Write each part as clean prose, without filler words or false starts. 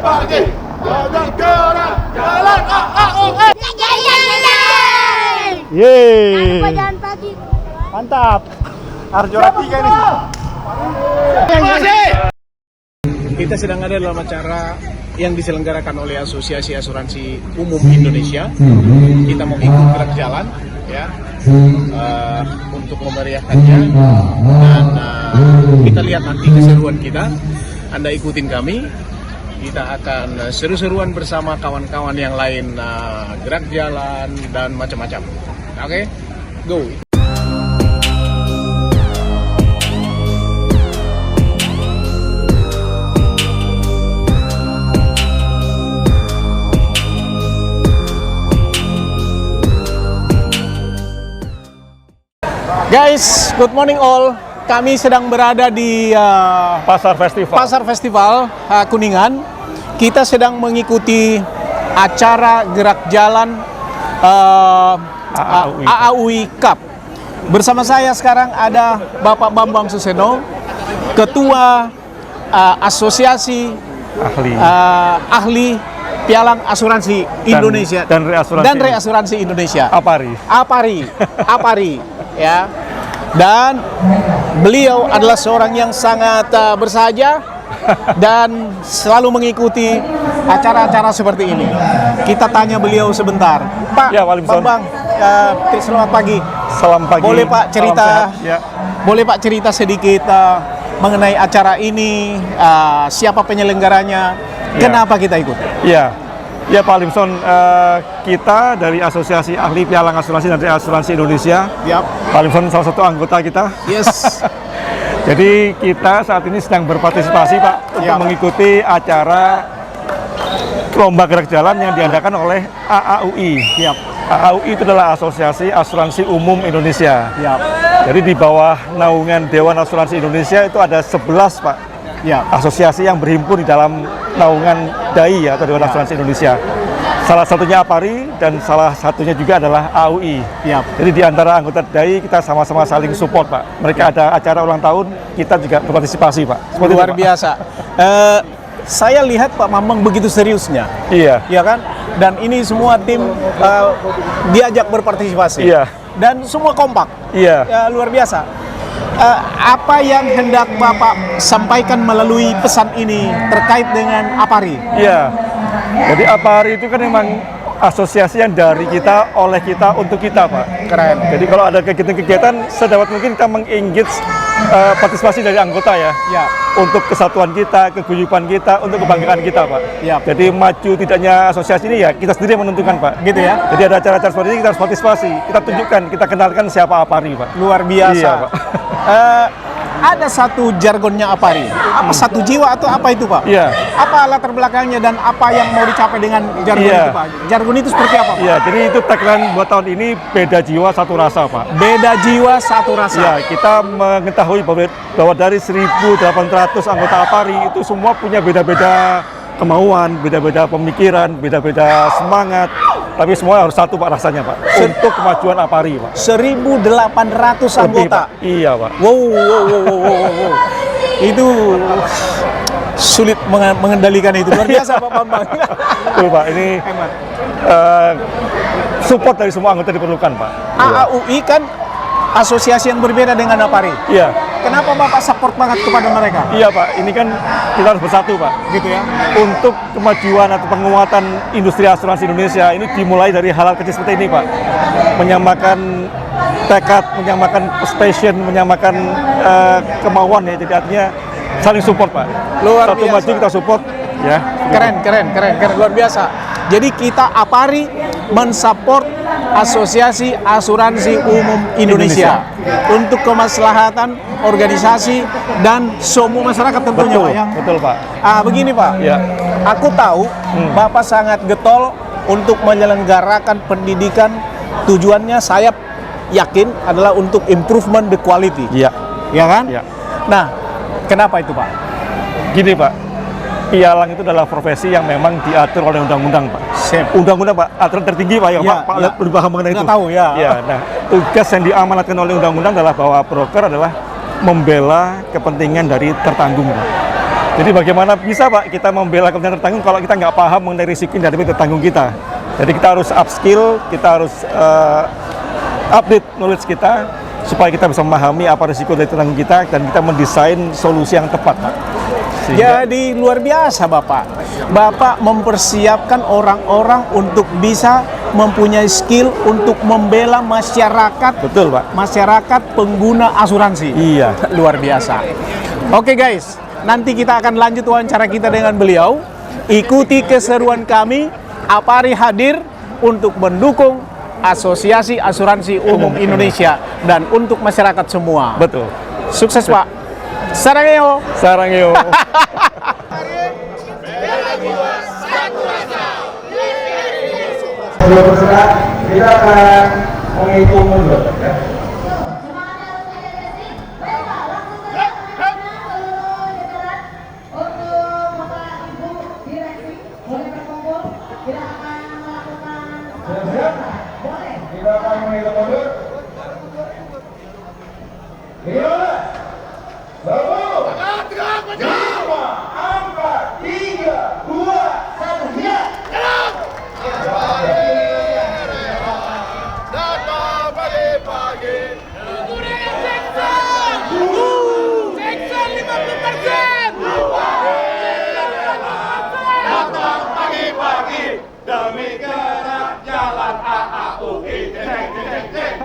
pagi, jalan gerak, jalan AAUI. Yeay, Jalan pagi. mantap. Harus juara 3 ini. Kita sedang ada dalam acara yang diselenggarakan oleh Asosiasi Asuransi Umum Indonesia. Kita mau ikut gerak jalan, ya, untuk memeriahkannya. Dan kita lihat nanti keseruan kita. Anda ikutin kami. Kita akan seru-seruan bersama kawan-kawan yang lain, gerak jalan dan macam-macam. Oke, go. Guys, good morning all. Kami sedang berada di Pasar Festival Kuningan. Kita sedang mengikuti acara gerak jalan AAUI Cup. Bersama saya sekarang ada Bapak Bambang Suseno, Ketua Asosiasi Ahli Pialang Asuransi Indonesia dan Reasuransi Indonesia. APARI. APARI, ya. Dan beliau adalah seorang yang sangat bersahaja dan selalu mengikuti acara-acara seperti ini. Kita tanya beliau sebentar. Pak Ya, Walimson. Bambang, selamat pagi. Salam pagi. Boleh Pak cerita? Salam sehat, ya. Boleh Pak cerita sedikit mengenai acara ini, siapa penyelenggaranya, kenapa kita ikut? Ya Pak Limson, kita dari Asosiasi Ahli Pialang Asuransi dan Reasuransi Indonesia. Yap. Pak Limson salah satu anggota kita. Yes. Jadi kita saat ini sedang berpartisipasi Pak untuk mengikuti acara lomba gerak jalan yang diadakan oleh AAUI. Yap. AAUI itu adalah Asosiasi Asuransi Umum Indonesia. Yap. Jadi di bawah naungan Dewan Asuransi Indonesia itu ada 11 Pak. Yap. Asosiasi yang berhimpun di dalam naungan DAI atau Dewan Asuransi Indonesia. Salah satunya APARI dan salah satunya juga adalah AUI. Yap. Jadi di antara anggota DAI kita sama-sama saling support Pak. Mereka ada acara ulang tahun, kita juga berpartisipasi Pak. Seperti Luar itu, Pak. biasa. Saya lihat Pak Bambang begitu seriusnya. Iya. Ya kan? Dan ini semua tim diajak berpartisipasi. Iya. Dan semua kompak. Iya. Ya, luar biasa. Apa yang hendak Bapak sampaikan melalui pesan ini terkait dengan APARI? Iya. Jadi APARI itu kan memang asosiasi yang dari kita, oleh kita, untuk kita Pak. Keren. Jadi kalau ada kegiatan-kegiatan, sedapat mungkin kita mengengage partisipasi dari anggota ya. Ya. Untuk kesatuan kita, keguyuban kita, untuk kebanggaan kita Pak. Ya. Jadi maju tidaknya asosiasi ini ya kita sendiri yang menentukan Pak. Gitu ya. Jadi ada acara-acara seperti ini kita harus partisipasi. Kita tunjukkan, kita kenalkan siapa APARI Pak. Luar biasa. Iya, Pak. Ada satu jargonnya APARI. Apa satu jiwa atau apa itu Pak? Iya. Apa latar belakangnya dan apa yang mau dicapai dengan jargon Iya. itu Pak? Jargon itu seperti apa Pak? Iya, jadi itu tagline buat tahun ini, beda jiwa satu rasa Pak. Beda jiwa satu rasa. Ya, kita mengetahui bahwa dari 1.800 anggota APARI itu semua punya beda-beda kemauan, beda-beda pemikiran, beda-beda semangat. Tapi semua harus satu Pak rasanya Pak, untuk kemajuan APARI Pak. 1.800 anggota. Pak. Iya Pak. Wow. Itu sulit mengendalikan itu. Luar biasa Pak Bambang. Betul Pak, ini Hemat. support dari semua anggota diperlukan Pak. AAUI kan asosiasi yang berbeda dengan APARI. Iya. Kenapa Bapak support banget kepada mereka? Iya Pak, ini kan kita harus bersatu Pak. Gitu ya. Untuk kemajuan atau penguatan industri asuransi Indonesia ini dimulai dari hal-hal kecil seperti ini Pak. Menyamakan tekad, menyamakan passion, menyamakan kemauan ya. Jadi artinya saling support Pak. Luar Satu biasa. maju kita support ya. Keren, luar biasa. Jadi kita APARI mensupport Asosiasi Asuransi Umum Indonesia untuk kemaslahatan organisasi dan semua masyarakat tentunya Betul, Pak ya. betul Pak. Begini Pak, Ya. aku tahu Bapak sangat getol untuk menyelenggarakan pendidikan. Tujuannya saya yakin adalah untuk improvement the quality. Iya. Ya kan? Iya. Nah, kenapa itu Pak? Gini Pak, pialang itu adalah profesi yang memang diatur oleh undang-undang Pak. Undang-undang Pak, aturan tertinggi Pak, Pak lebih paham mengenai itu. Tahu ya. Nah, tugas yang diamanatkan oleh undang-undang adalah bahwa broker adalah membela kepentingan dari tertanggung Pak. Jadi bagaimana bisa Pak kita membela kepentingan tertanggung kalau kita nggak paham mengenai risiko yang dihadapi tertanggung kita. Jadi kita harus upskill, kita harus update knowledge kita supaya kita bisa memahami apa risiko dari tertanggung kita dan kita mendesain solusi yang tepat Pak. Jadi luar biasa Bapak. Bapak mempersiapkan orang-orang untuk bisa mempunyai skill untuk membela masyarakat. Betul Pak. Masyarakat pengguna asuransi. Iya. Luar biasa. Oke guys, nanti kita akan lanjut wawancara kita dengan beliau. Ikuti keseruan kami. Apari hadir untuk mendukung Asosiasi Asuransi Umum Indonesia dan untuk masyarakat semua. Betul. Sukses Pak. Sarangeo. Sarangeo. Sebelum berserah, kita akan menghitung mundur. Ya. Kita akan menghitung mundur. 15, 10, 9, 8, 7, 6, 5, 4, 3, 2, 1, ya. Datang pagi-pagi. Jackson 50%. Datang pagi-pagi demi gerak jalan AAUI. Jeng, jeng, jeng.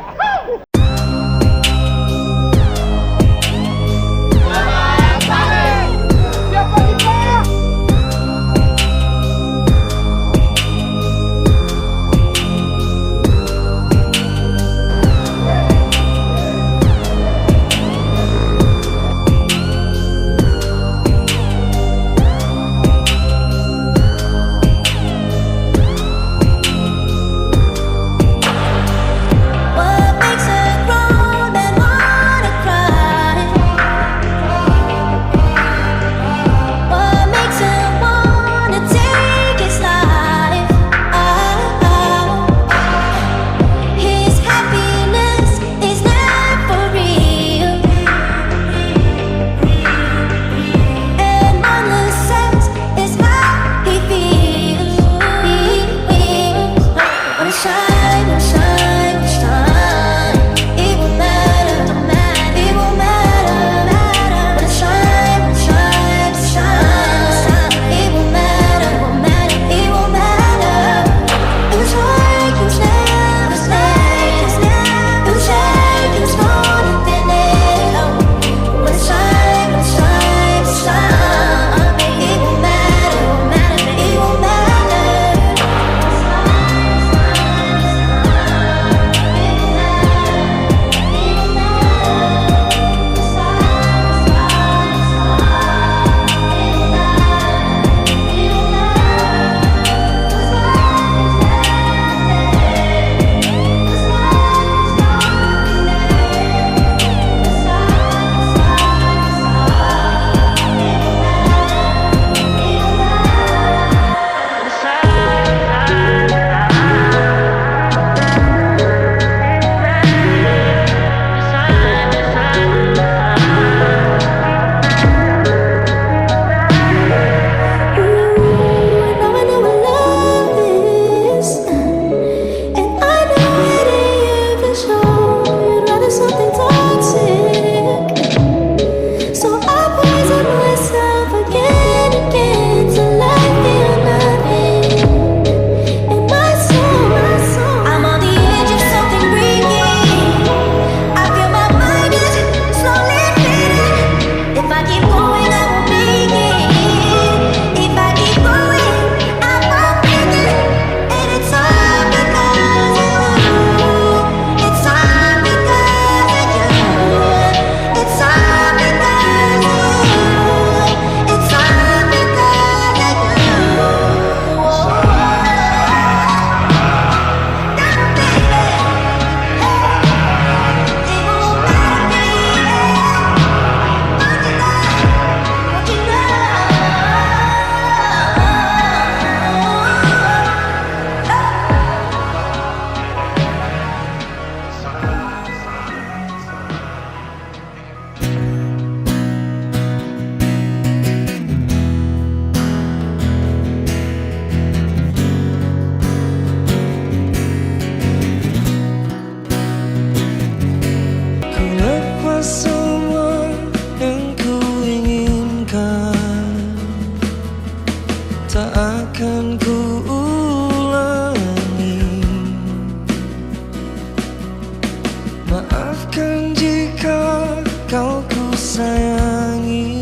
sayangi,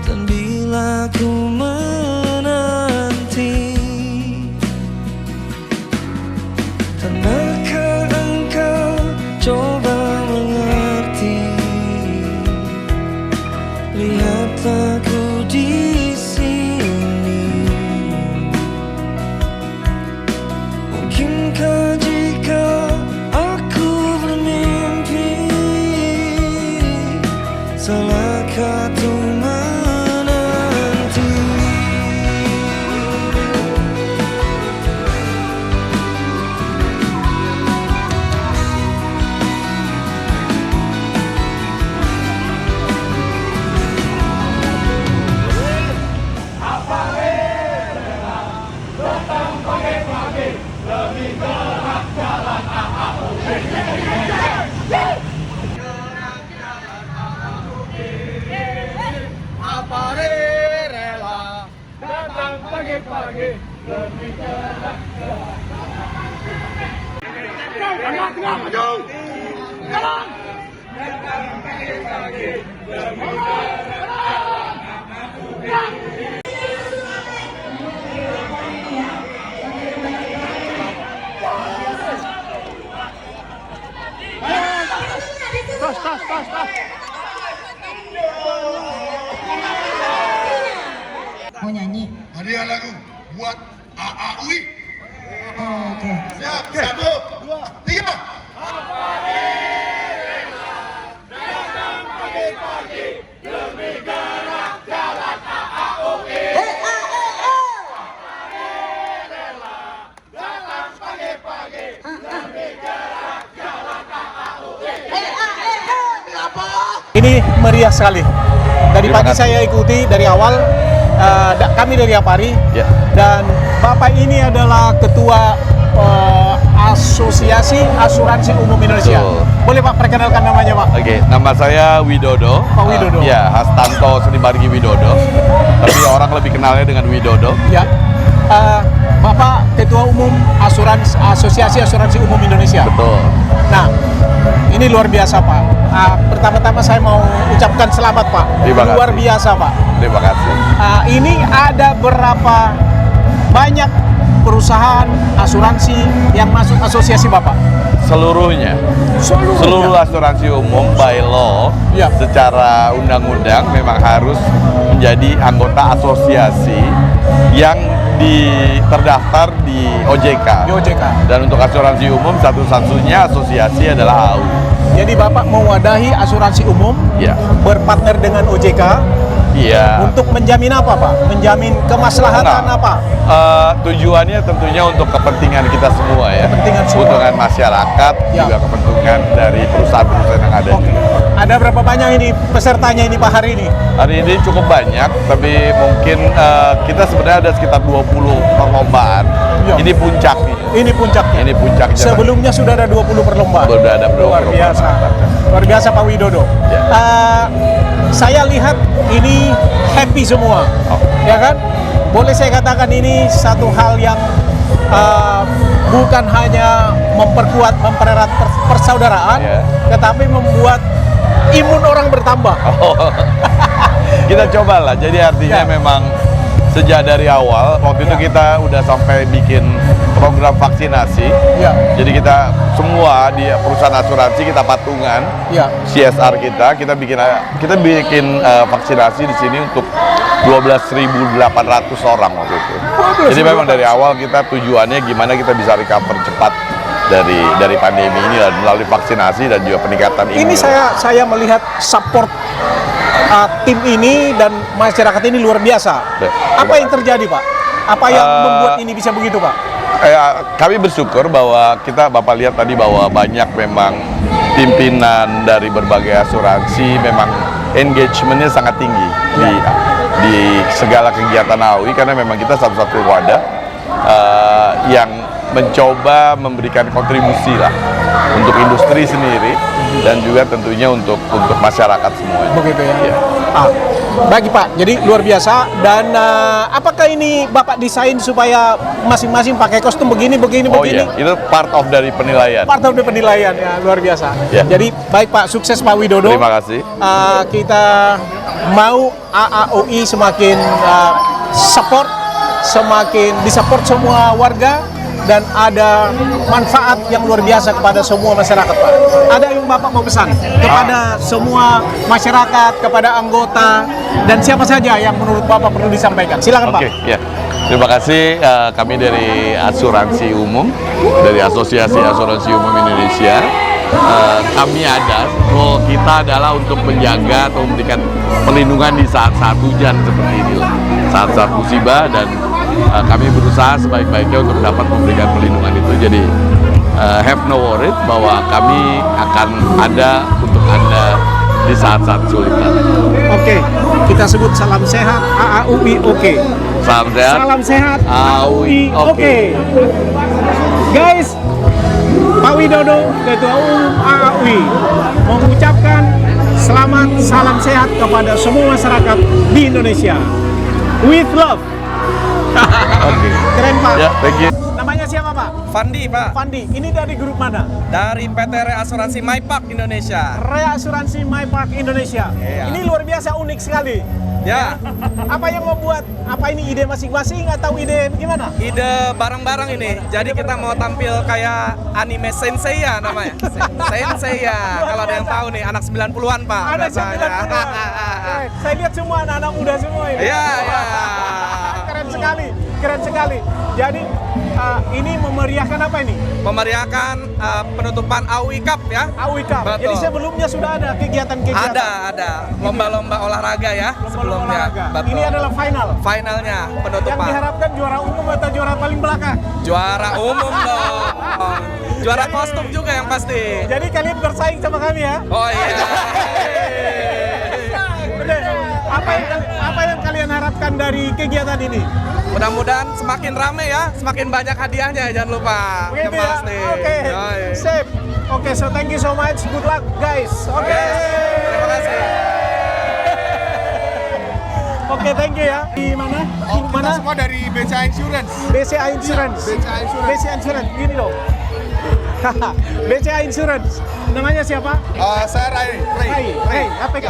dan bila ku menanti, pernahkah engkau coba mengerti? Lihatlah ku di sini. Mungkinkah jika aku bermimpi, salahkah tuh menanti? Mau nyanyi? Hadiah lagu buat AAUI. Oke. Siap, 1, 2, 3. Ini meriah sekali. Dari Terima pagi kasih. saya ikuti dari awal. Kami dari Apari, Ya. dan Bapak ini adalah Ketua Asosiasi Asuransi Umum Indonesia. Betul. Boleh Pak perkenalkan namanya Pak? Oke, nama saya Widodo. Pak Widodo. Ya, Hastanto Senibargi Widodo. Tapi orang lebih kenalnya dengan Widodo. Ya. Bapak Ketua Umum Asosiasi Asuransi Umum Indonesia. Betul. Nah, ini luar biasa Pak. Pertama-tama saya mau ucapkan selamat Pak. Terima kasih. Luar biasa Pak. Terima kasih. Ini ada berapa banyak perusahaan asuransi yang masuk asosiasi Bapak? Seluruhnya. Seluruh asuransi umum by law, Ya. secara undang-undang memang harus menjadi anggota asosiasi yang terdaftar di OJK. Di OJK. Dan untuk asuransi umum satu-satunya asosiasi adalah AU. Jadi Bapak mewadahi asuransi umum, Ya. berpartner dengan OJK Iya. untuk menjamin apa Pak? Menjamin kemaslahatan Nah, apa? tujuannya tentunya untuk kepentingan kita semua ya. Kepentingan semua. Kepentingan masyarakat, Ya. juga kepentingan dari perusahaan-perusahaan yang ada. Oke. Ada berapa banyak ini pesertanya ini Pak hari ini? Hari ini cukup banyak, tapi mungkin kita sebenarnya ada sekitar 20 perlombaan. Ya. Ini puncaknya. Ini puncaknya. Ini puncaknya. Sebelumnya sudah ada 20 perlombaan. Sudah ada 20 Luar biasa. Luar biasa Pak Widodo. Ya. Saya lihat ini happy semua. Oh. Ya kan? Boleh saya katakan ini satu hal yang bukan hanya mempererat persaudaraan, Ya. tetapi membuat imun orang bertambah. Oh. Kita cobalah. Jadi artinya Ya. memang sejak dari awal waktu itu kita udah sampai bikin program vaksinasi. Ya. Jadi kita semua di perusahaan asuransi kita patungan Ya. CSR kita bikin vaksinasi di sini untuk 12.800 orang waktu itu. Jadi memang dari awal kita tujuannya gimana kita bisa recover cepat dari pandemi ini melalui vaksinasi dan juga peningkatan Ini imunitas. saya melihat support tim ini dan masyarakat ini luar biasa. Baik, Apa yang terima terjadi Pak? Apa yang membuat ini bisa begitu Pak? Kami bersyukur bahwa Bapak lihat tadi bahwa banyak memang pimpinan dari berbagai asuransi memang engagementnya sangat tinggi di segala kegiatan AUI, karena memang kita satu-satu wadah yang mencoba memberikan kontribusi lah untuk industri sendiri dan juga tentunya untuk masyarakat semuanya. Begitu ya. Iya. Baik Pak, jadi luar biasa. Dan apakah ini Bapak desain supaya masing-masing pakai kostum begini? Oh iya, itu part of dari penilaian. Part of the penilaian ya, luar biasa. Ya. Jadi baik Pak, sukses Pak Widodo. Terima kasih. Kita mau AAUI semakin support, semakin disupport semua warga, dan ada manfaat yang luar biasa kepada semua masyarakat Pak. Ada yang Bapak mau pesan kepada semua masyarakat, kepada anggota, dan siapa saja yang menurut Bapak perlu disampaikan? Silakan Pak. Oke, ya. Terima kasih kami dari Asuransi Umum, dari Asosiasi Asuransi Umum Indonesia. Kami ada, role kita adalah untuk menjaga atau memberikan perlindungan di saat-saat hujan seperti inilah, saat-saat musibah, dan kami berusaha sebaik-baiknya untuk dapat memberikan perlindungan itu. Jadi have no worry bahwa kami akan ada untuk Anda di saat-saat kesulitan. Oke, kita sebut salam sehat AAUI oke. Salam sehat. Salam sehat AAUI oke. Guys, Pak Widodo, Ketua Umum AAUI, mengucapkan selamat salam sehat kepada semua masyarakat di Indonesia. With love. Oke. Keren Pak. Ya, thank you. Namanya siapa Pak? Fandi, Pak. Fandi. Ini dari grup mana? Dari PT Reasuransi MyPark Indonesia. Reasuransi MyPark Indonesia. Iya. Ini luar biasa unik sekali. Ya, Apa yang membuat, apa ini ide masing-masing atau ide gimana? ide bareng-bareng ini. Jadi kita mau tampil kayak anime Sensei ya namanya. Sensei ya. Kalau ada yang tahu nih, anak 90-an, Pak. Ada biasanya. 90-an. Saya lihat semua anak-anak muda semua ini. Iya, iya. Keren sekali, keren sekali. Jadi ini memeriahkan apa ini? Memeriahkan penutupan AUI Cup ya. AUI Cup. Betul. Jadi sebelumnya sudah ada kegiatan-kegiatan. Ada lomba-lomba olahraga ya sebelumnya. Olahraga. Betul. Ini adalah final. Finalnya Yang penutupan. diharapkan juara umum atau juara paling belakang? Juara umum dong. Juara kostum juga yang pasti. Jadi kalian bersaing sama kami ya? Oh iya. Bener. Apa yang kalian harapkan dari kegiatan ini? Mudah-mudahan semakin rame ya, semakin banyak hadiahnya, jangan lupa. Begitu Yang ya? pasti. Oke, Yoi. sip. Oke, so thank you so much. Good luck guys. Oke. Terima kasih. Oke, thank you ya. Di mana? Di mana? Semua dari BCA Insurance. BCA Insurance. BCA Insurance. BCA Insurance. Gini dong. BCA Insurance. Namanya siapa? Saya Ray. Ray, APK.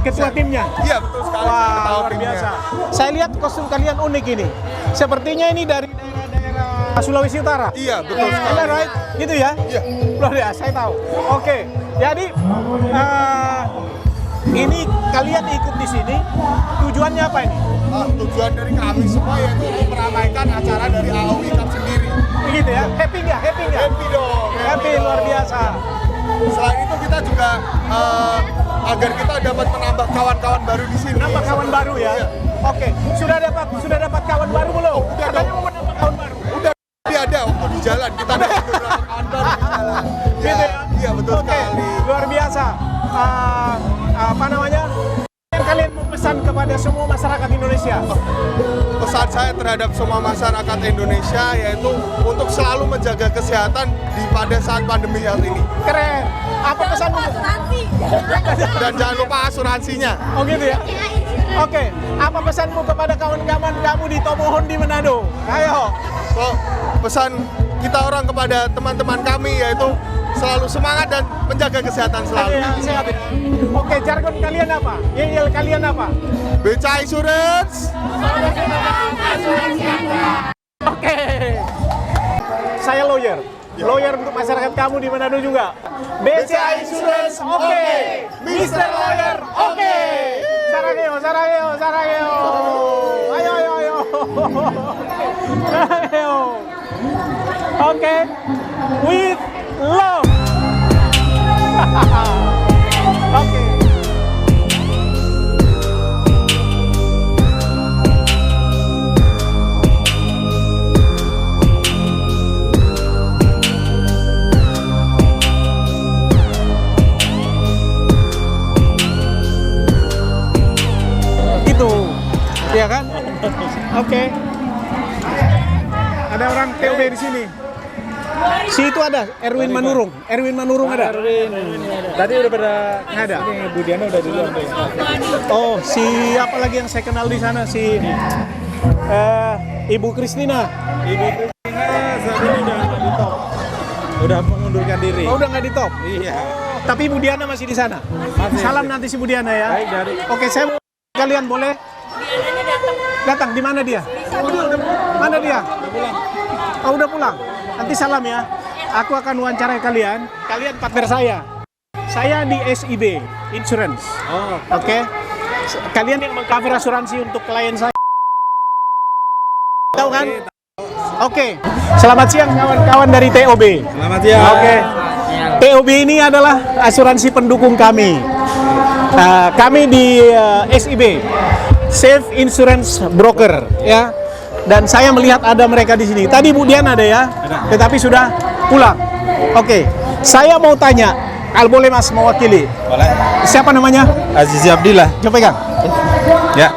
Ketua timnya. Iya, betul sekali. Wah, Tahu luar timnya. biasa. Saya lihat kostum kalian unik ini. Sepertinya ini dari daerah Sulawesi Utara. Iya, betul sekali. Iya, right? Gitu ya? Iya. Luar biasa, saya tahu. Oke, jadi ini kalian ikut di sini. Tujuannya apa ini? Tujuan dari kami semua yaitu untuk meramaikan acara dari AAUI Cup sendiri. Begitu ya? Happy nggak? Happy nggak? Happy dong. Happy, luar biasa. Selain itu kita juga agar kita dapat menambah kawan-kawan baru di sini. Nambah kawan baru ya? Iya. Oke, sudah dapat kawan baru belum? Udah Katanya dong. mau menambah kawan baru. Udah ada waktu di jalan kita dapat beberapa kawan baru di jalan. Gitu ya? Iya betul Oke, sekali. luar biasa. Apa namanya? Kalian mau pesan kepada semua masyarakat Indonesia? Pesan saya terhadap semua masyarakat Indonesia yaitu untuk selalu menjaga kesehatan pada saat pandemi saat ini. Keren. Apa pesanmu? Dan jangan lupa asuransinya. Oh gitu ya? Oke. Apa pesanmu kepada kawan-kawan kamu di Tomohon di Manado? Ayo. So, pesan kita orang kepada teman-teman kami yaitu selalu semangat dan menjaga kesehatan selalu. Ada yang sehat ya? Oke, jargon kalian apa? Yel kalian apa? BCA Insurance. Oke. Saya lawyer. Lawyer untuk masyarakat kamu di Manado juga. BCA Insurance, oke. Mr. Lawyer, oke. Sarageo, sarageo, sarageo. Ayo, ayo, ayo. Ayo. Oke. With love. Oke. Gitu. Iya kan? Oke. Ada orang TOB di sini. Si itu ada, Erwin Manurung. Erwin Manurung ada? Tadi udah pada Nggak ada. Budiana udah duluan. Oh, si apa lagi yang saya kenal di sana? Si Ibu Kristina. Saat ini udah di top. Udah mengundurkan diri. Oh, udah nggak di top? Iya. Tapi Ibu Diana masih di sana? Salam nanti si Bu Diana ya. Baik, dari. Oke, saya mau kalian boleh? Datang. Di mana dia? Mana dia? Oh, udah pulang. Nanti salam ya. Aku akan wawancarai kalian. Kalian partner saya. Saya di SIB Insurance. Oh, Oke. Kalian yang mengcover asuransi untuk klien saya. Tahu kan? Oke. Selamat siang kawan-kawan dari TOB. selamat ya. Oke. TOB ini adalah asuransi pendukung kami. Kami di SIB, Safe Insurance Broker, ya. Dan saya melihat ada mereka di sini. Tadi Bu Dian ada ya, tetapi sudah pulang. Oke. Saya mau tanya, kalau boleh Mas mewakili. Boleh. Siapa namanya? Azizi Abdillah. Coba pegang. Ya.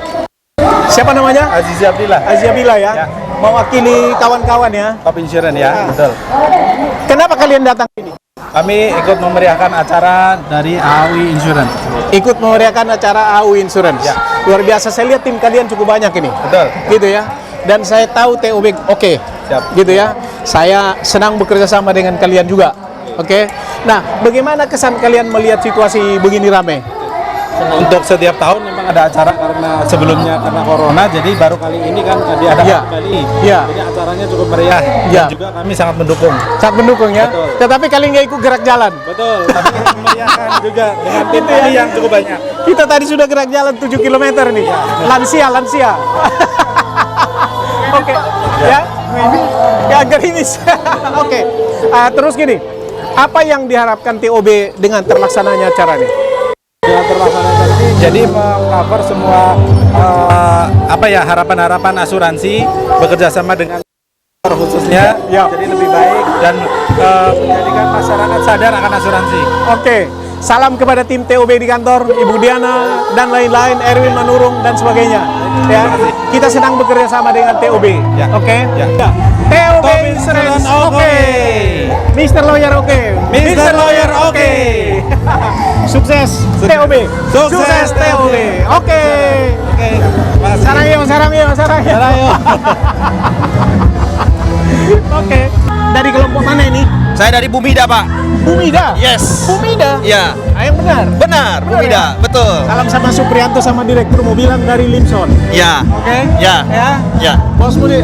Siapa namanya? Azizi Abdillah. Azia ya. Ya. Mewakili kawan-kawan ya. Top Insurance ya, betul. Kenapa kalian datang sini? Kami ikut memeriahkan acara dari AOI Insurance. Ikut memeriahkan acara AU Insurance. Ya. Luar biasa, saya lihat tim kalian cukup banyak ini. Betul. Gitu ya. Dan saya tahu TOB oke. Siap. Gitu ya. Saya senang bekerja sama dengan kalian juga. Oke. Nah, bagaimana kesan kalian melihat situasi begini ramai? Untuk setiap tahun memang ada acara karena sebelumnya karena corona, jadi baru kali ini kan diadakan Ya. kembali. Ya. Jadi acaranya cukup meriah. Ya. Dan juga kami sangat mendukung. Sangat mendukung ya. Betul. Tetapi kalian nggak ikut gerak jalan. Betul. Tapi kita memeriahkan juga dengan tim Gitu ya. kami yang cukup banyak. Kita tadi sudah gerak jalan 7 km nih. Lansia. Oke. Ya. Ya, gerimis. Oke. Terus gini. Apa yang diharapkan TOB dengan terlaksananya acara ini? Dengan terlaksananya ini jadi meng-cover semua harapan-harapan asuransi bekerja sama dengan khususnya Ya. jadi lebih baik dan menjadikan masyarakat sadar akan asuransi. Oke, salam kepada tim TOB di kantor, Ibu Diana dan lain-lain, Erwin Manurung dan sebagainya. Ya, kita senang bekerja sama dengan TOB. Ya. Oke. Ya. TOB Top Insurance, Insurance, oke. oke. Mr. Lawyer, oke. Mr. Lawyer, oke. Sukses TOB. Sukses TOB. Oke. Oke. Sarang yo. Oke. Dari kelompok mana ini? Saya dari Bumida, Pak. Bumida. Yes. Bumida. Ya, Yang benar. benar, Bumida, ya? betul. Salam sama Suprianto sama direktur mobilan dari Limson. Ya, Oke? Ya. Ya. ya, Bosmu di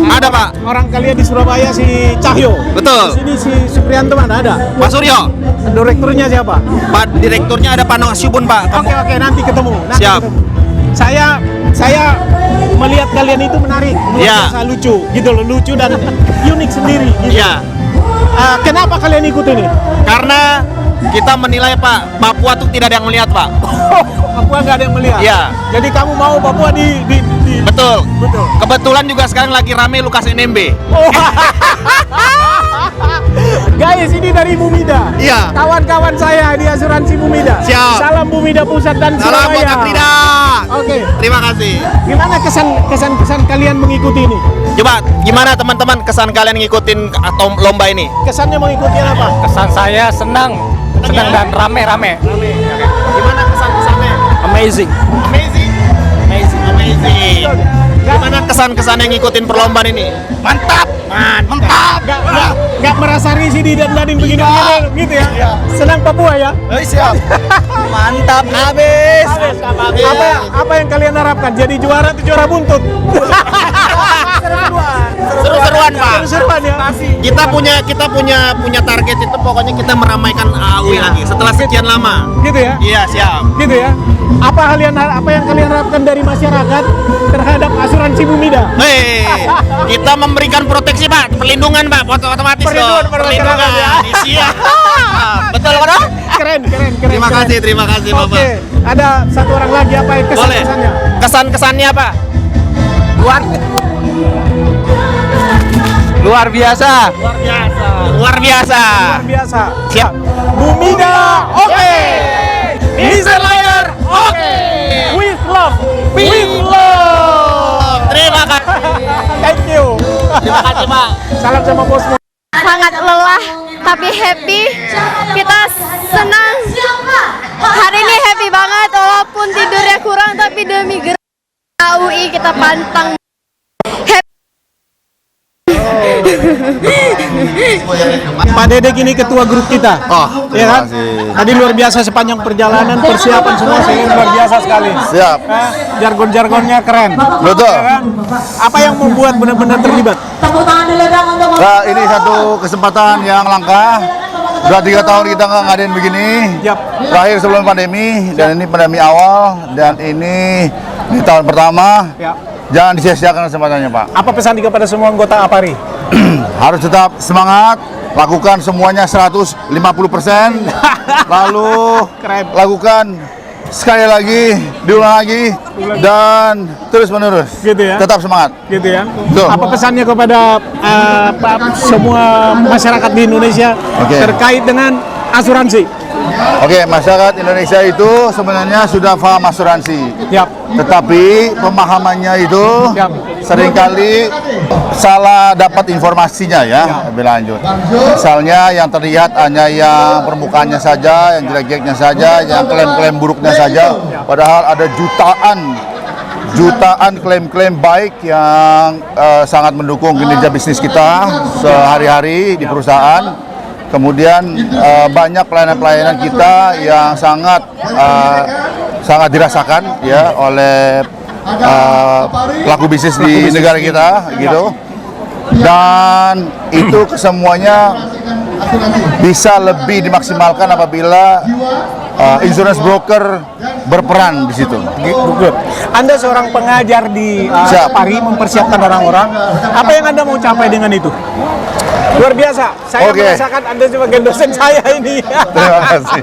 Ada, Pak. Orang kalian di Surabaya si Cahyo. Betul. Di sini si Suprianto mana ada? Pak Suryo. Direkturnya siapa? Pak direkturnya ada Pak Noasyubun, Pak. Oke, nanti ketemu. Siap. Saya melihat kalian itu menarik, luar Ya. biasa lucu, gitu loh, lucu dan unik sendiri. Gitu. Ya, Kenapa kalian ikut ini? karena kita menilai, Pak, Papua tuh tidak ada yang melihat, Pak. Papua nggak ada yang melihat. Iya. Jadi kamu mau Papua di Betul. Betul. Kebetulan juga sekarang lagi rame Lukas NMB. Oh. Guys, ini dari Bumida. Iya. Kawan-kawan saya di asuransi Bumida. Siap. Salam Bumida Pusat dan Salam buat Surabaya. Katrina. Oke. Terima kasih. Gimana kesan kalian mengikuti ini? Coba, gimana teman-teman kesan kalian ngikutin atau lomba ini? Kesannya mengikuti apa? Kesan saya senang dan rame-rame. Gimana kesan-kesannya? Amazing. Amazing. Gimana kesan-kesan yang ngikutin perlombaan ini? Mantap. Mantap. Gak merasa risih di dan begini gitu ya? Senang Papua ya? Siap. Mantap habis. Apa yang kalian harapkan? Jadi juara atau juara buntut? Seru-seruan, Pak. Seru-seruan ya? Kita punya target itu pokoknya kita meramaikan AUI lagi setelah sekian lama. Gitu ya? Iya, siap. Gitu ya? Apa yang kalian harapkan dari masyarakat terhadap asuransi Bumida? Hei, kita memberikan proteksi, Pak, perlindungan, Pak, otomatis Perlindungan dong. pada masyarakat ya. Siap. Betul, Pak. Keren. Terima kasih, Bapak. Oke, ada satu orang lagi, apa yang Boleh. kesan-kesannya? Kesan-kesannya, Pak? Luar biasa. Luar biasa. Siap. Bumida, oke. Mr. Lawyer, oke. With love. Terima kasih. Thank you. Terima kasih, Pak. Salam sama bosmu. Sangat tapi happy. Kita senang. Hari ini happy banget walaupun tidurnya kurang tapi demi gerak AUI kita pantang. Pak Dede kini ketua grup kita. Ya kan? Tadi luar biasa sepanjang perjalanan, persiapan semua luar biasa sekali. Siap. Jargon-jargonnya keren. Betul. Ya kan? Apa yang membuat benar-benar terlibat? Nah, ini satu kesempatan yang langka. Sudah 3 tahun kita nggak ngadain begini. Terakhir sebelum pandemi, dan ini pandemi awal, dan ini tahun pertama. Jangan disia-siakan kesempatannya, Pak. Apa pesan kepada semua anggota APARI? Harus tetap semangat, lakukan semuanya 150%, lalu lakukan sekali lagi, diulang lagi, dan terus menerus. Gitu ya. Tetap semangat. Gitu ya. Betul. Apa pesannya kepada semua masyarakat di Indonesia terkait dengan asuransi? Oke, masyarakat Indonesia itu sebenarnya sudah paham asuransi. Tetapi pemahamannya itu seringkali salah dapat informasinya ya, lebih lanjut. Misalnya yang terlihat hanya yang permukaannya saja, yang jelek-jeleknya saja, yang klaim-klaim buruknya saja. Padahal ada jutaan klaim-klaim baik yang sangat mendukung kinerja bisnis kita sehari-hari di perusahaan. Kemudian banyak pelayanan-pelayanan kita yang sangat dirasakan ya oleh pelaku bisnis di negara kita gitu. Dan itu kesemuanya bisa lebih dimaksimalkan apabila insurance broker berperan di situ. Anda seorang pengajar di APARI mempersiapkan orang-orang. Apa yang Anda mau capai dengan itu? Luar biasa. Saya merasakan Anda sebagai dosen saya ini. Terima kasih.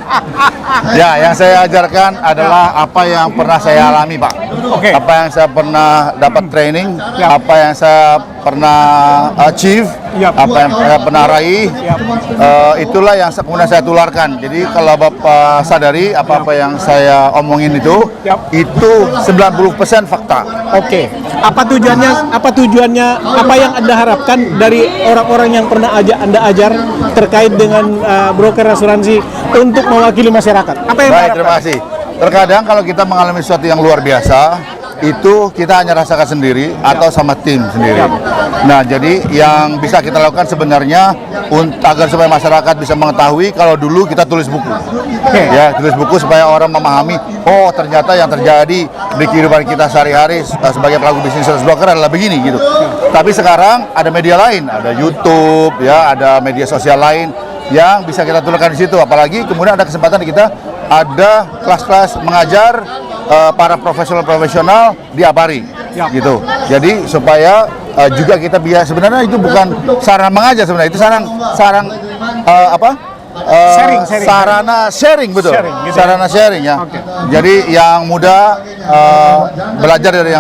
Ya, yang saya ajarkan adalah apa yang pernah saya alami, Pak. Apa yang saya pernah dapat training, apa yang saya pernah achieve, apa yang saya pernah raih, itulah yang kemudian saya tularkan. Jadi kalau Bapak sadari apa-apa yang saya omongin itu 90% fakta. Apa tujuannya? Apa yang Anda harapkan dari orang-orang yang pernah Anda ajar terkait dengan broker asuransi untuk mewakili masyarakat? Apa yang Baik, terima kasih. Terkadang kalau kita mengalami sesuatu yang luar biasa, itu kita hanya rasakan sendiri atau sama tim sendiri. Nah, jadi yang bisa kita lakukan sebenarnya agar supaya masyarakat bisa mengetahui, kalau dulu kita tulis buku. Ya, tulis buku supaya orang memahami, oh ternyata yang terjadi di kehidupan kita sehari-hari sebagai pelaku bisnis insurance broker adalah begini gitu. Tapi sekarang ada media lain, ada YouTube, ya, ada media sosial lain yang bisa kita tularkan di situ. Apalagi kemudian ada kesempatan kita ada kelas-kelas mengajar para profesional di APARI gitu. Jadi supaya juga kita biasa, sebenarnya itu bukan sarana mengajar sebenarnya, itu sarana sharing, betul. Sarana sharing ya. Jadi yang muda belajar dari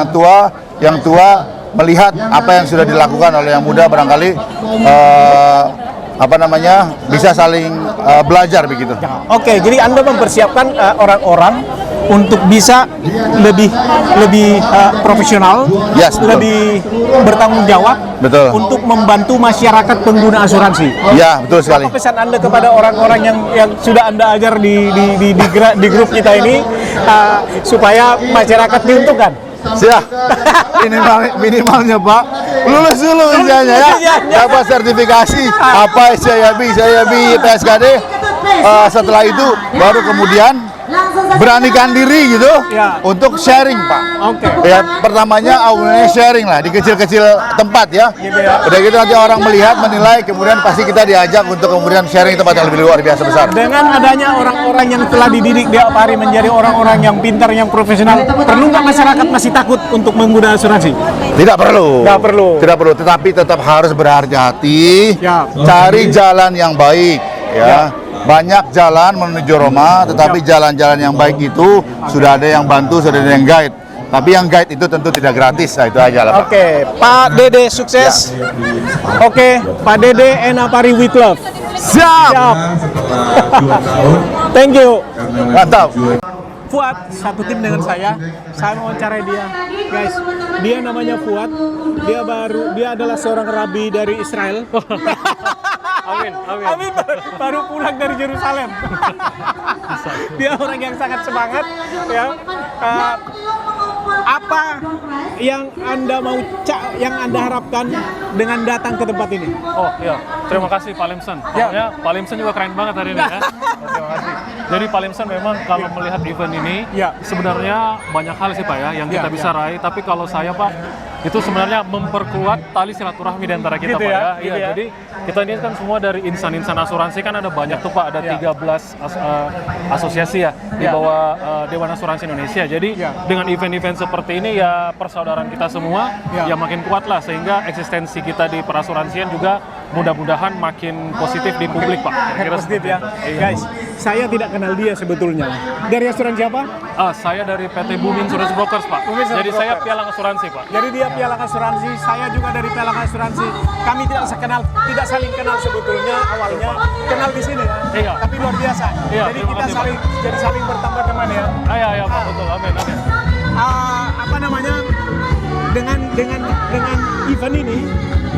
yang tua melihat apa yang sudah dilakukan oleh yang muda, barangkali bisa saling belajar begitu. Jadi Anda mempersiapkan orang-orang untuk bisa lebih profesional, lebih bertanggung jawab, untuk membantu masyarakat pengguna asuransi. Ya, betul sekali. Apa pesan Anda kepada orang-orang yang sudah Anda ajar di grup kita ini supaya masyarakat diuntungkan? Siap. Minimalnya Pak, lulus dulu misalnya ya, dapat sertifikasi apa SIAB, PSKD. Setelah itu baru kemudian beranikan diri gitu untuk sharing, Pak. Ya, pertamanya awalnya sharing lah di kecil-kecil tempat ya. Udah gitu nanti orang melihat, menilai, kemudian pasti kita diajak untuk kemudian sharing tempat yang lebih luar biasa besar. Dengan adanya orang-orang yang telah dididik di APARI menjadi orang-orang yang pintar, yang profesional, perlu nggak masyarakat masih takut untuk menggunakan asuransi? Tidak perlu. Tetapi tetap harus berhati-hati, cari jalan yang baik ya. Banyak jalan menuju Roma, tetapi jalan-jalan yang baik itu sudah ada yang bantu, sudah ada yang guide. Tapi yang guide itu tentu tidak gratis, nah itu aja lah Pak. Pak Dede sukses. Pak Dede and APARI with love. Siap. Thank you. Mantap. Fuad satu tim dengan saya wawancarai dia, guys. Dia namanya Fuad. Dia adalah seorang rabi dari Israel. Amin, amin. Amin baru pulang dari Yerusalem. Dia orang yang sangat semangat ya. Apa yang Anda mau yang Anda harapkan dengan datang ke tempat ini? Oh iya, terima kasih Pak Lemsen. Ya, Pak Lemsen juga keren banget hari ini ya. Terima kasih. Jadi Pak Lemsen memang kalau melihat event ini, sebenarnya banyak hal sih Pak ya yang kita bisa raih. Tapi kalau saya Pak, itu sebenarnya memperkuat tali silaturahmi di antara kita Gitu Pak ya, ya. gitu Iya, ya. jadi kita ini kan semua dari insan-insan asuransi kan ada banyak tuh Pak, ada 13 asosiasi ya di bawah Dewan Asuransi Indonesia. Jadi dengan event-event seperti ini ya persaudaraan kita semua ya makin kuat lah, sehingga eksistensi kita di perasuransian juga mudah-mudahan makin positif di publik Pak. Kira-kira Positif ya. Iya. Guys, saya tidak kenal dia sebetulnya. Dari asuransi apa? Saya dari PT Bumi Insurance Brokers Pak. Bumi Insurance Jadi saya Brokers. pialang asuransi Pak. Jadi dia pialang asuransi, saya juga dari pialang asuransi. Kami tidak saling kenal sebetulnya awalnya, kenal di sini ya. Iya. Tapi luar biasa. Iya, Jadi terima kita kasih, Pak. saling bertambah teman ya. Iya Pak, betul. Amin, amin. Apa namanya? Dengan event ini,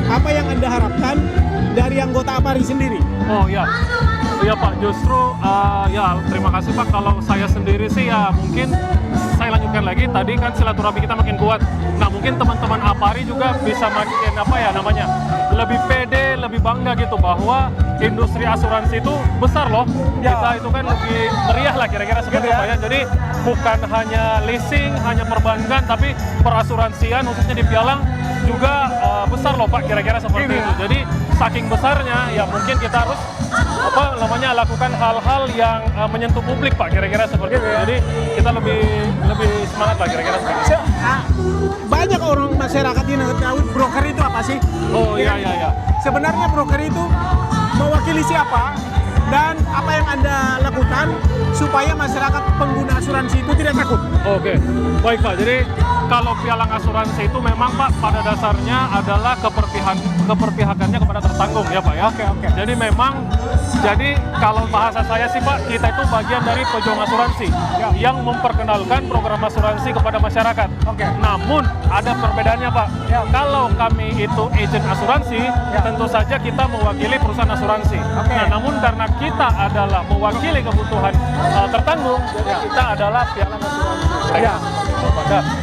apa yang Anda harapkan dari anggota APARI sendiri? Oh iya, iya Pak. Justru ya terima kasih Pak. Kalau saya sendiri sih ya mungkin saya lanjutkan lagi. Tadi kan silaturahmi kita makin kuat. Nah mungkin teman-teman APARI juga bisa makin lebih pede, lebih bangga gitu bahwa industri asuransi itu besar loh. Kita itu kan lebih meriah lah kira-kira seperti itu Pak ya. Jadi bukan hanya leasing, hanya perbankan, tapi perasuransian khususnya di pialang juga besar loh Pak, kira-kira seperti itu. Jadi saking besarnya ya mungkin kita harus lakukan hal-hal yang menyentuh publik Pak, kira-kira seperti itu. Jadi kita lebih semangat lah kira-kira seperti itu. Banyak orang masyarakat ini tahu broker itu apa sih? Oh iya. Sebenarnya broker itu mewakili siapa dan apa yang Anda lakukan supaya masyarakat pengguna asuransi itu tidak takut? Oke, baik Pak. Jadi kalau pialang asuransi itu memang Pak pada dasarnya adalah keperpihakannya kepada tertanggung ya Pak ya. Oke. Jadi kalau bahasa saya sih Pak, kita itu bagian dari pejuang asuransi yang memperkenalkan program asuransi kepada masyarakat. Namun ada perbedaannya Pak. Kalau kami itu agen asuransi, tentu saja kita mewakili perusahaan asuransi. Nah, namun karena kita adalah mewakili kebutuhan tertanggung, jadi kita adalah pialang asuransi.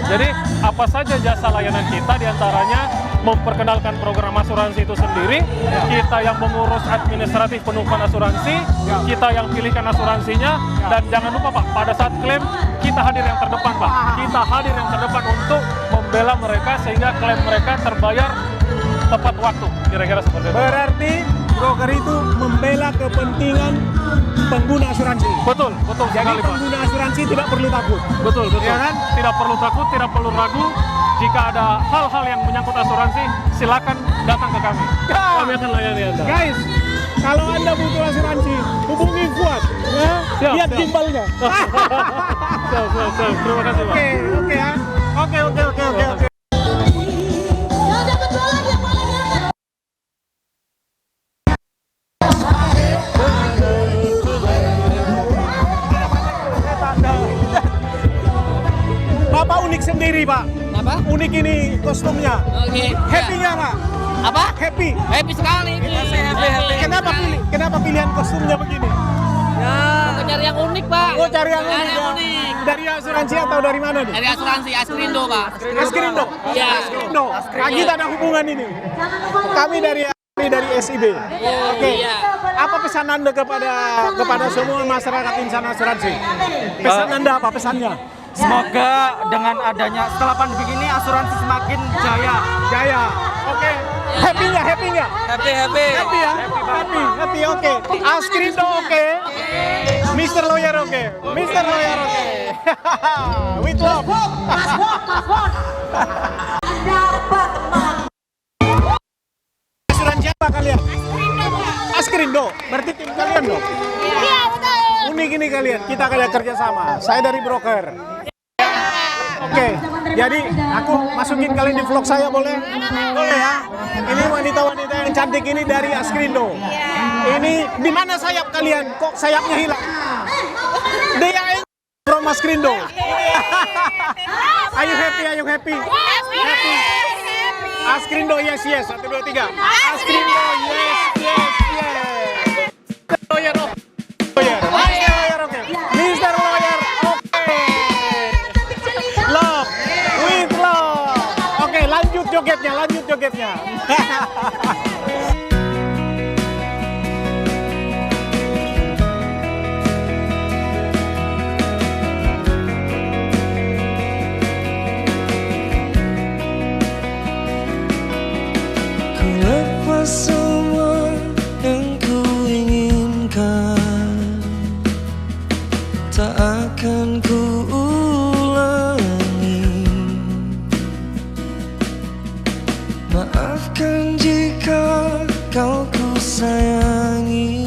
Jadi apa saja jasa layanan kita diantaranya memperkenalkan program asuransi itu sendiri, kita yang mengurus administratif penukaran asuransi, kita yang pilihkan asuransinya, dan jangan lupa Pak, pada saat klaim kita hadir yang terdepan Pak. Kita hadir yang terdepan untuk membela mereka sehingga klaim mereka terbayar tepat waktu, kira-kira seperti itu. Berarti broker itu membela kepentingan pengguna asuransi. Betul Jadi sekali Pak. pengguna asuransi tidak perlu takut. Betul. Ya kan? Tidak perlu takut, tidak perlu ragu. Jika ada hal-hal yang menyangkut asuransi, silakan datang ke kami. Kami akan layani Anda. Guys, kalau Anda butuh asuransi, hubungi Fuad. Ya? Lihat siap. timbalnya. Siap. Terima kasih Pak. Oke ya. Oke. Bapak unik sendiri Pak. Apa? Unik ini kostumnya. Oke. Happy-nya Pak? Apa? Happy. Happy sekali. Kenapa pilihan kostumnya begini? Aku cari yang unik, Pak. Oh, cari yang unik. Dari asuransi atau dari mana nih? Dari asuransi Askrindo, Pak. Askrindo. Iya. Askrindo. Nah, kita ada hubungan ini. Kami dari SIB. Oke. Iya. Apa pesan Anda kepada semua masyarakat insan asuransi? Pesan Anda apa pesannya? Semoga dengan adanya setelah pandemi ini asuransi semakin jaya. Oke. Happy nggak? Happy. Happy ya? Happy, oke. Askrindo oke. Mr. Lawyer oke. With love. Asuransi apa kalian? Askrindo. Berarti tim kalian dong? Iya, betul. Unik ini kalian. Kita akan kerjasama. Saya dari broker. Oke, jadi aku masukin kalian di vlog saya boleh? Boleh ya. Ini wanita-wanita yang cantik ini dari Askrindo. Ini di mana sayap kalian? Kok sayapnya hilang? They are from Askrindo. Are you happy? Happy. Askrindo yes yes. 1, 2, 3. Askrindo yes yes yes. Lawyer oke. Lawyer oke. Mister Lawyer oke. Love with love. Oke, lanjut jogetnya. Ku lepas semua yang ku inginkan, tak akan ku ulangi. Maafkan jika kau ku sayangi,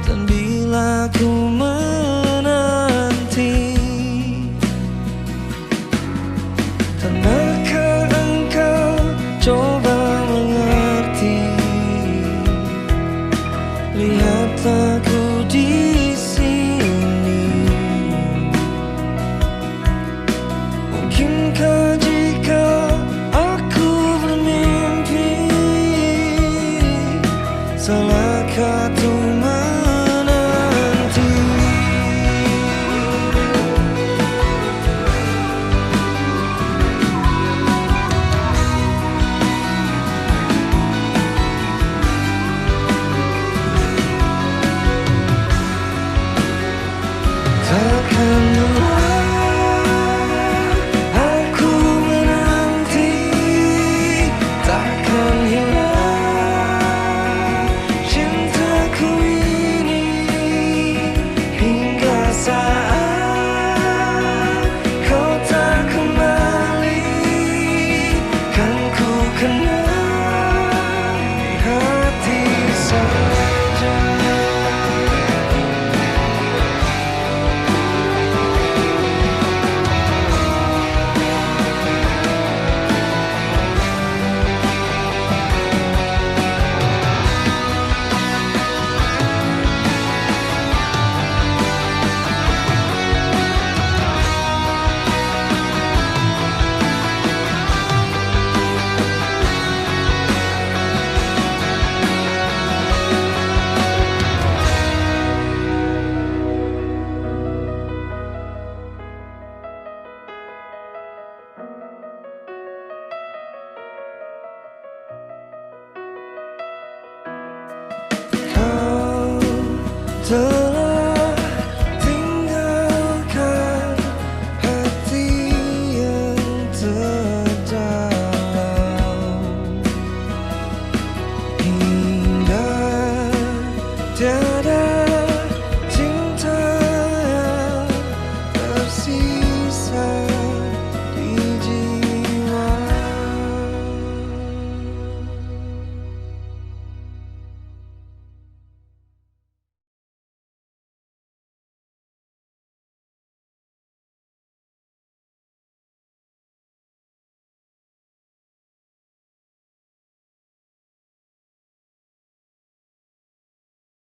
dan bila ku menanti, pernahkah engkau coba mengerti? Lihatlah ku di sini. Mungkinkah jika aku bermimpi, salahkah tuh menanti? Takkan